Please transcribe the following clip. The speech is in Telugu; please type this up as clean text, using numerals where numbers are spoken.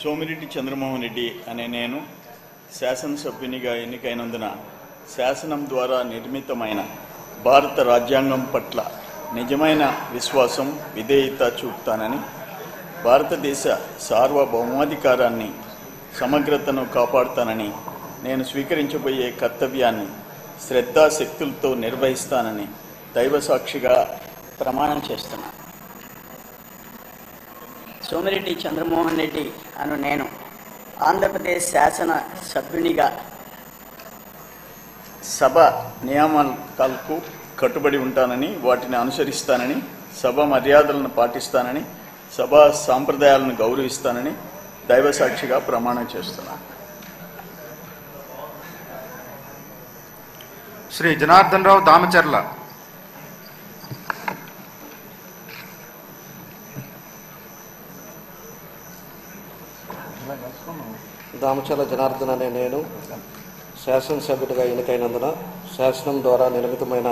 సోమిరెడ్డి చంద్రమోహన్ రెడ్డి అనే నేను శాసనసభ్యునిగా ఎన్నికైనందున శాసనం ద్వారా నిర్మితమైన భారత రాజ్యాంగం పట్ల నిజమైన విశ్వాసం విధేయత చూపుతానని, భారతదేశ సార్వభౌమాధికారాన్ని సమగ్రతను కాపాడుతానని, నేను స్వీకరించబోయే కర్తవ్యాన్ని శ్రద్ధాశక్తులతో నిర్వహిస్తానని దైవసాక్షిగా ప్రమాణం చేస్తున్నాను. సోమిరెడ్డి చంద్రమోహన్ రెడ్డి అను నేను ఆంధ్రప్రదేశ్ శాసన సభ్యునిగా సభ నియామకాలకు కట్టుబడి ఉంటానని, వాటిని అనుసరిస్తానని, సభ మర్యాదలను పాటిస్తానని, సభా సాంప్రదాయాలను గౌరవిస్తానని దైవసాక్షిగా ప్రమాణం చేస్తున్నాను. శ్రీ జనార్దన్ రావు దామచర్ల. దామచర్ల జనార్దన్ అనే నేను శాసనసభ్యుడిగా ఎన్నికైనందున శాసనం ద్వారా నిర్మితమైన